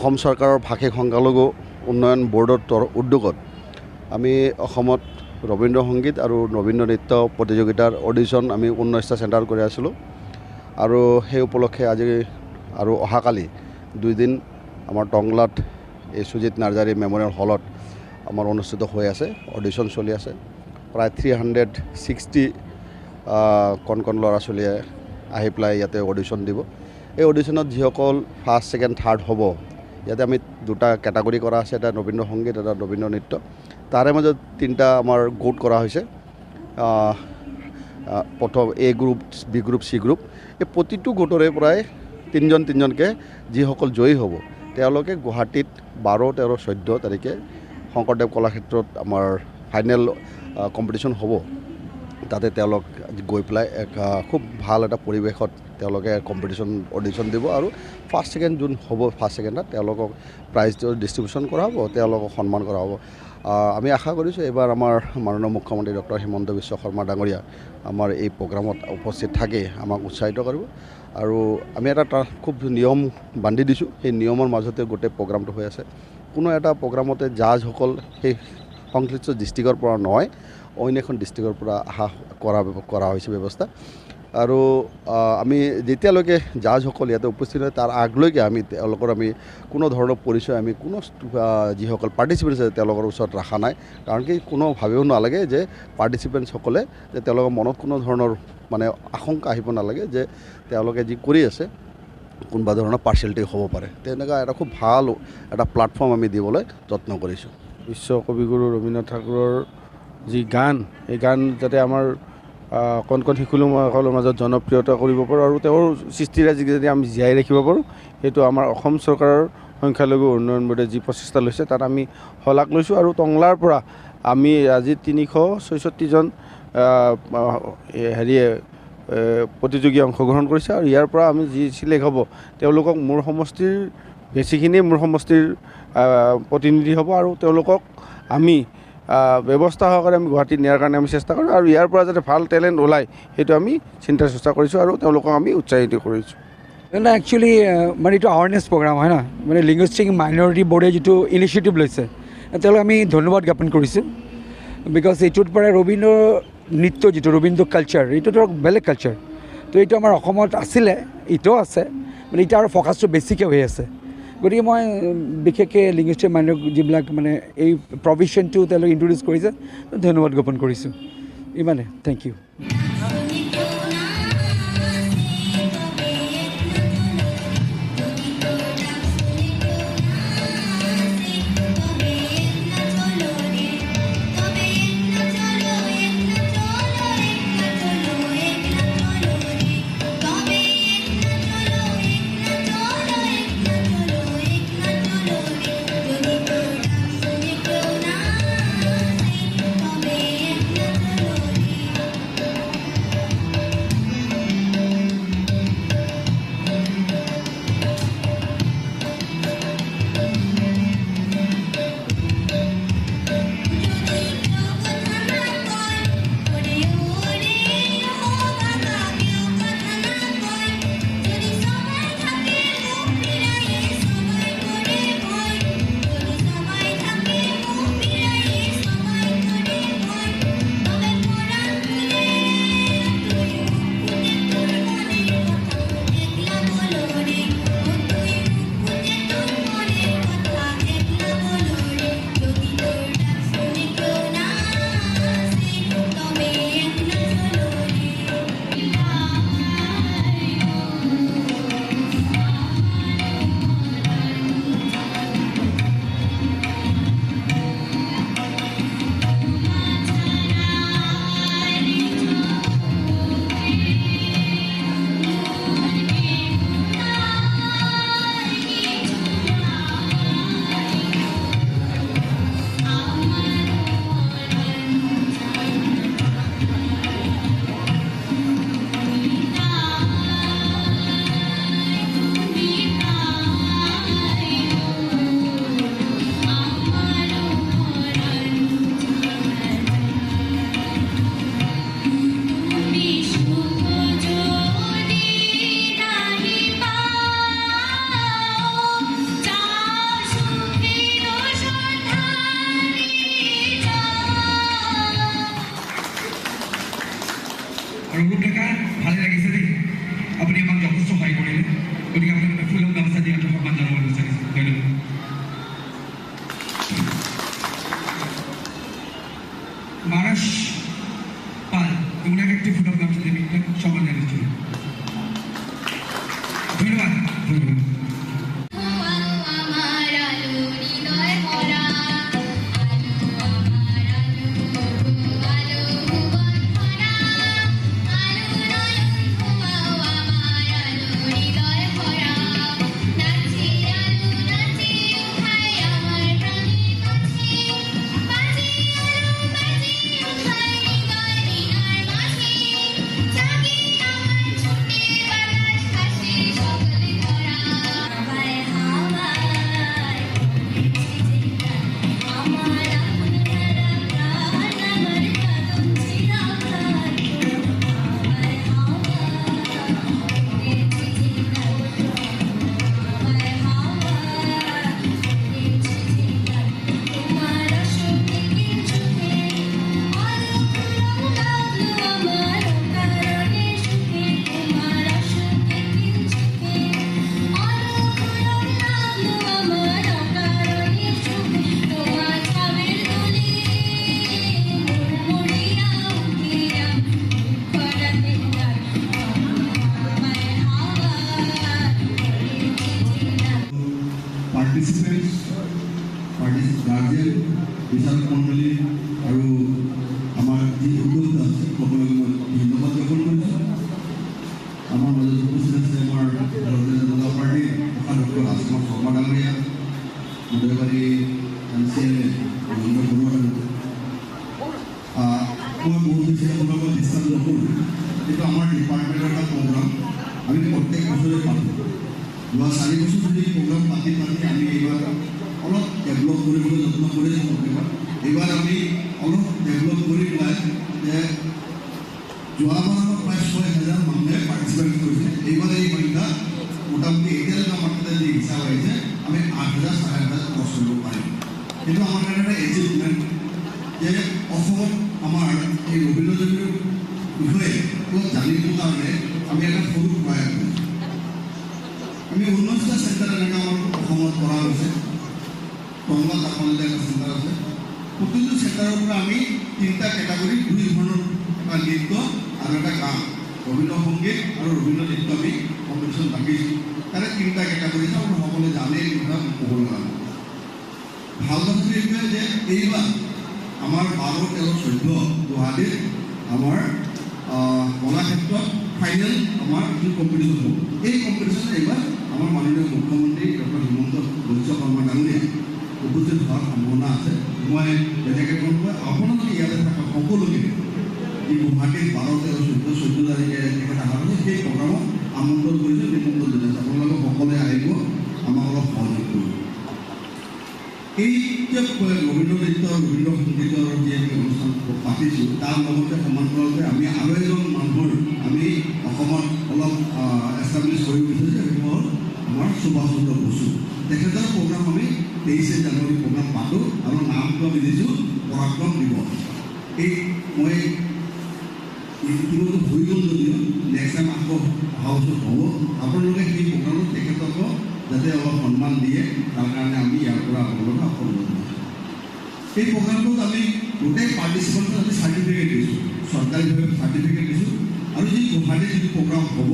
অসম চৰকাৰৰ ভাষিক সংখ্যালঘু উন্নয়ন বৰ্ডৰ উদ্যোগত আমি অসমত ৰবীন্দ্ৰ সংগীত আৰু ৰবীন্দ্ৰ নৃত্য প্ৰতিযোগিতাৰ অডিশ্যন আমি 19টা চেণ্টাৰ কৰি আছিলোঁ আৰু সেই উপলক্ষে আজি আৰু অহাকালি 2 দিন আমাৰ টংলাত এই সুজিত নাৰ্জাৰী মেমৰিয়েল হলত আমাৰ অনুষ্ঠিত হৈ আছে অডিশ্যন চলি আছে প্ৰায় 360 কণ ল'ৰা ছোৱালীয়ে আহি পেলাই ইয়াতে অডিশ্যন দিব এই অডিশ্যনত যিসকল ফাৰ্ষ্ট ছেকেণ্ড থাৰ্ড হ'ব ইয়াতে আমি 2টা কেটাগৰী কৰা আছে এটা ৰবীন্দ্ৰ সংগীত এটা ৰবীন্দ্ৰ নৃত্য তাৰে মাজত 3টা আমাৰ গোট কৰা হৈছে প্ৰথম A group B group C group এই প্ৰতিটো গোটৰে প্ৰায় 3জনকৈ যিসকল জয়ী হ'ব তেওঁলোকে গুৱাহাটীত 12, 13, 14 তাৰিখে শংকৰদেৱ কলাক্ষেত্ৰত আমাৰ ফাইনেল কম্পিটিশ্যন হ'ব তাতে তেওঁলোক গৈ পেলাই এক খুব ভাল এটা পৰিৱেশত তেওঁলোকে কম্পিটিশ্যন অডিশ্যন দিব আৰু ফাৰ্ষ্ট ছেকেণ্ড যোন হ'ব ফাৰ্ষ্ট ছেকেণ্ডত তেওঁলোকক প্ৰাইজ ডিষ্ট্ৰিবিউশ্যন কৰা হ'ব তেওঁলোকক সন্মান কৰা হ'ব আমি আশা কৰিছোঁ এইবাৰ আমাৰ মাননীয় মুখ্যমন্ত্ৰী ডক্টৰ হিমন্ত বিশ্ব শৰ্মা ডাঙৰীয়া আমাৰ এই প্ৰগ্ৰামত উপস্থিত থাকি আমাক উৎসাহিত কৰিব আৰু আমি এটা খুব নিয়ম বান্ধি দিছোঁ সেই নিয়মৰ মাজতে গোটেই প্ৰগ্ৰামটো হৈ আছে কোনো এটা প্ৰগ্ৰামতে জাজসকল সেই সংশ্লিষ্ট ডিষ্ট্ৰিক্টৰ পৰা নহয় অন্য এখন ডিষ্ট্ৰিক্টৰ পৰা আহা কৰা হৈছে ব্যৱস্থা আৰু আমি যেতিয়ালৈকে জাজসকল ইয়াতে উপস্থিত হয় তাৰ আগলৈকে আমি তেওঁলোকৰ আমি কোনো ধৰণৰ পৰিচয় আমি কোনো যিসকল পাৰ্টিচিপেণ্টছ আছে তেওঁলোকৰ ওচৰত ৰখা নাই কাৰণ কি কোনো ভাবিব নালাগে যে পাৰ্টিচিপেণ্টছসকলে যে তেওঁলোকৰ মনত কোনো ধৰণৰ মানে আশংকা আহিব নালাগে যে তেওঁলোকে যি কৰি আছে কোনোবা ধৰণৰ পাৰ্চিয়েলিটি হ'ব পাৰে তেনেকুৱা এটা খুব ভাল এটা প্লেটফৰ্ম আমি দিবলৈ যত্ন কৰিছোঁ বিশ্ব কবিগুৰু ৰবীন্দ্ৰনাথ ঠাকুৰৰ যি গান এই গান যাতে আমাৰ কণ শিশুসকলৰ মাজত জনপ্ৰিয়তা কৰিব পাৰোঁ আৰু তেওঁৰ সৃষ্টিৰাজি যদি আমি জীয়াই ৰাখিব পাৰোঁ সেইটো আমাৰ অসম চৰকাৰৰ সংখ্যালঘু উন্নয়ন বোৰ্ডে যি প্ৰচেষ্টা লৈছে তাত আমি শলাগ লৈছোঁ আৰু টংলাৰ পৰা আমি আজি 366জন প্ৰতিযোগী অংশগ্ৰহণ কৰিছে আৰু ইয়াৰ পৰা আমি যি চিলেক্ট হ'ব তেওঁলোকক মোৰ সমষ্টিৰ বেছিখিনি মোৰ সমষ্টিৰ প্ৰতিনিধি হ'ব আৰু তেওঁলোকক আমি ব্যৱস্থা সহকাৰে আমি গুৱাহাটীত নিয়াৰ কাৰণে আমি চেষ্টা কৰোঁ আৰু ইয়াৰ পৰা যাতে ভাল টেলেণ্ট ওলায় সেইটো আমি চিন্তা চৰ্চা কৰিছোঁ আৰু তেওঁলোকক আমি উৎসাহিত কৰিছোঁ না একচুৱেলি মানে এইটো আৱাৰনেছ প্ৰগ্ৰাম হয় না মানে লিংগুইষ্টিক মাইনৰিটি বোৰ্ডে যিটো ইনিচিয়েটিভ লৈছে তেওঁলোকক আমি ধন্যবাদ জ্ঞাপন কৰিছোঁ বিকজ এইটোৰ পৰা ৰবীন্দ্ৰ নৃত্য যিটো ৰবীন্দ্ৰ কালচাৰ এইটো ধৰক বেলেগ কালচাৰ তো এইটো আমাৰ অসমত আছিলে এতিয়াও আছে মানে এতিয়া আৰু ফ'কাছটো বেছিকৈ হৈ আছে গতিকে মই বিশেষকৈ লিংগুইষ্টিক মাইনৰিটি যিবিলাক মানে এই প্ৰভিশ্যনটো তেওঁলোকে ইণ্ট্ৰডিউচ কৰিছে ধন্যবাদ জ্ঞাপন কৰিছোঁ ইমানে থেংক ইউ মানস পাল ওনাকে একটি ফটোগ্ৰাফ দেবেন সকল জানিয়েছিল ধন্যবাদ ধন্যবাদ participants, guardian, বিচাৰক মণ্ডলী আৰু আমাৰ যি উদ্যোক্তা আছে সকলোকে মই ধন্যবাদ জ্ঞাপন কৰিছোঁ। আমাৰ মাজত উপস্থিত আছে আমাৰ ভাৰতীয় জনতা পাৰ্টীৰ অধ্যক্ষ ৰাজকুমাৰ শৰ্মা ডাঙৰীয়া, মদুৰাবাৰী MCLA ৰবীন্দ্ৰ বৰুৱা। মই বহুত বেছি আপোনালোকক বিশ্বাস নকৰোঁ, কিন্তু আমাৰ ডিপাৰ্টমেণ্টৰ এটা প্ৰগ্ৰাম আমি প্ৰত্যেক বছৰে পাতোঁ। যোৱা 4 বছৰ ধৰি প্ৰগ্ৰাম পাতি আমি এইবাৰ অলপ ডেভেলপ কৰিবলৈ যত্ন কৰি আছোঁ। এইবাৰ আমি অলপ ডেভেলপ কৰি পেলাই যে যোৱাবাৰ আমাৰ প্ৰায় 6,000 মানুহে পাৰ্টিচিপেট কৰিছে। এইবাৰ এই সংখ্যা মোটামুটি এতিয়ালৈকে আমাৰ তাতে যি হিচাপ আহিছে আমি 8,000 9,000 ক্ৰছ কৰিব পাৰিম। কিন্তু আমাৰ কাৰণে এটা এচিভমেণ্ট যে অসমত আমাৰ এই ৰবীন্দ্ৰজীৱীৰ বিষয়ে অলপ জানিবৰ কাৰণে আমি এটা সৰু প্ৰয়াস কৰিছোঁ। আমি 19টা চেণ্টাৰ এনেকৈ আমাৰ অসমত কৰা হৈছে। টংলাত আপোনালোকে এটা চেণ্টাৰ আছে। প্ৰতিটো চেণ্টাৰৰ পৰা আমি 3টা কেটাগৰী 2 ধৰণৰ এটা নৃত্য আৰু এটা গান, ৰবীন্দ্ৰ সংগীত আৰু ৰবীন্দ্ৰ নৃত্য আমি কম্পিটিশ্যন ৰাখিছোঁ। তাৰে 3টা কেটাগৰী আছে, আপুনি সকলোৱে জানে এই কথা ক'বলৈ কাৰণে। ভাল কথাটো এইটোৱে যে এইবাৰ আমাৰ 12, 13, 14 গুৱাহাটীত আমাৰ কলাক্ষেত্ৰত ফাইনেল আমাৰ যি কম্পিটিশ্যন হ'ব। এই কম্পিটিশ্যন এইবাৰ আমাৰ মাননীয় মুখ্যমন্ত্ৰী ডক্টৰ হিমন্ত বিশ্ব শৰ্মা ডাঙৰীয়া উপস্থিত হোৱাৰ সম্ভাৱনা আছে। মই তেনেকৈ ক'ম যে আপোনালোকে ইয়াতে থকা সকলোকে যি গুৱাহাটীত 12, 13, 14 তাৰিখে তেখেত অহা হৈছে সেই প্ৰগ্ৰামত আমন্ত্ৰণ কৰিছোঁ, নিমন্ত্ৰণ জনাইছোঁ। আপোনালোকে সকলোৱে আহিব, আমাক অলপ সহযোগ কৰিব। এই যে ৰবীন্দ্ৰ নৃত্য ৰবীন্দ্ৰ সংগীতৰ যি আমি অনুষ্ঠান পাতিছোঁ তাৰ লগতে সমান্তৰালকৈ আমি আৰু এজন মানুহৰ আমি অসমত অলপ এষ্টাব্লিছ কৰি গৈছোঁ যে সেইটো হ'ল আমাৰ সুভাষ চন্দ্ৰ বসু। তেখেতৰ প্ৰগ্ৰাম আমি 23 জানুৱাৰী প্ৰগ্ৰাম পাতোঁ আৰু নামটো আমি দিছোঁ পৰাক্ৰম দিৱস। এই মই ইতিমধ্যে হৈ গ'ল যদিও নেক্সট টাইম আকৌ অহা বছৰ হ'ব। আপোনালোকে সেই প্ৰগ্ৰামত তেখেতক যাতে অলপ সন্মান দিয়ে তাৰ কাৰণে আমি ইয়াৰ পৰা আপোনালোকক অনুৰোধ কৰিছোঁ। এই প্ৰগ্ৰামটোত আমি গোটেই পাৰ্টিচিপেণ্টক আমি চাৰ্টিফিকেট দিছোঁ, চৰকাৰীভাৱে চাৰ্টিফিকেট দিছোঁ। আৰু যি গুৱাহাটীত যিটো প্ৰগ্ৰাম হ'ব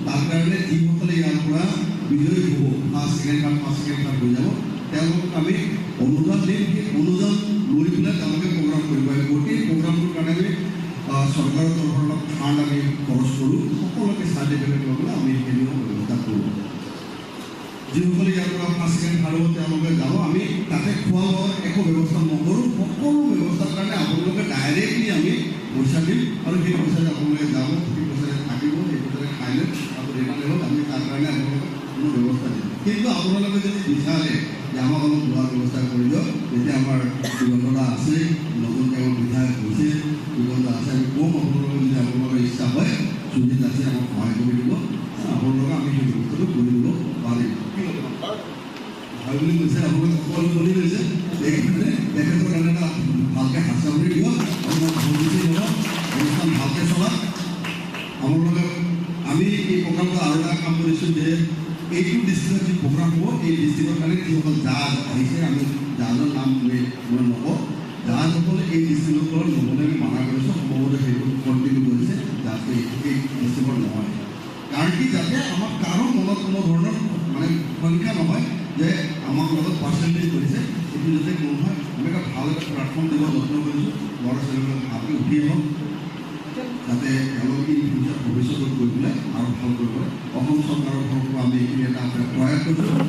তাৰ কাৰণে যিসকলে ইয়াৰ পৰা বিজয়ী হ'ব, ফাৰ্ষ্ট ছেকেণ্ড থাৰ্ড হৈ যাব, তেওঁলোকক আমি অনুদান দিম। সেই অনুদান লৈ পেলাই তেওঁলোকে প্ৰগ্ৰাম কৰিব পাৰিব। গোটেই প্ৰগ্ৰামটোৰ কাৰণে আমি চৰকাৰৰ তৰফৰ অলপ ফাণ্ড আমি খৰচ কৰোঁ। সকলোকে চাৰ্টিফিকেট লৈ পেলাই আমি সেইখিনিও ব্যৱস্থা কৰোঁ। যিসকলে ইয়াৰ পৰা ফাৰ্ষ্ট ছেকেণ্ড থাৰ্ড হ'ব তেওঁলোকে যাব। আমি তাতে খোৱা লোৱাৰ একো ব্যৱস্থা নকৰোঁ। সকলো ব্যৱস্থাৰ কাৰণে আপোনালোকে ডাইৰেক্টলি আমি পইচা দিম আৰু সেই পইচাৰে আপোনালোকে যাব, সেই পইচাৰে থাকিব, সেই পইচাৰে খাই লৈ আকৌ ৰিটাৰ্ণ হ'ল। আমি তাৰ কাৰণে আপোনালোকক কোনো ব্যৱস্থা দিম। কিন্তু আপোনালোকে যদি বিচাৰে যে আমাক অলপ যোৱাৰ ব্যৱস্থা কৰি দিয়ক, তেতিয়া আমাৰ দিগন্তদা আছে, নতুনকৈ আমাৰ বিধায়ক হৈছে, দিগন্ত আছে, আমি ক'ম আপোনালোকে যদি আপোনালোকৰ ইচ্ছা হয় সুজিত আছে আমাক সহায় কৰি দিব, আপোনালোকে আমি সেই ব্যৱস্থাটো কৰি দিব পাৰিম। হয় বুলি কৈছে, আপোনালোকে সকলো কৰি লৈছে। এইকাৰণে তেখেতৰ কাৰণে এটা ভালকৈ হাস্য কৰি দিয়ক, আপোনাক ভোট দিয়ক, অনুষ্ঠান ভালকৈ চলাওক। আপোনালোকে আমি এই প্ৰগ্ৰামটো আৰু এটা কাম কৰিছোঁ যে এইটো ডিষ্ট্ৰিক্টত যি প্ৰগ্ৰাম হ'ব এই ডিষ্ট্ৰিক্টৰ কাৰণে যিসকল জাজ আহিছে, আমি জাজৰ নাম মই নকওঁ, জাজসকলে এই ডিষ্ট্ৰিক্টৰ নগলে থাকি যাতে আমাক কাৰো মনত কোনো ধৰণৰ মানে সংখ্যা নহয় যে আমাক লগত পাৰ্চেণ্টেজ কৰিছে, এইটো যাতে কোনো নহয়। আমি এটা ভাল এটা প্লেটফৰ্ম দিব যত্ন কৰিছোঁ, ল'ৰা ছোৱালীবিলাক ভালকৈ উঠি আহক, যাতে তেওঁলোকে ভৱিষ্যতত গৈ পেলাই আৰু ভাল কৰিব পাৰে। অসম চৰকাৰৰ ফালৰ পৰা আমি এইখিনি এটা প্ৰয়াস কৰিছোঁ।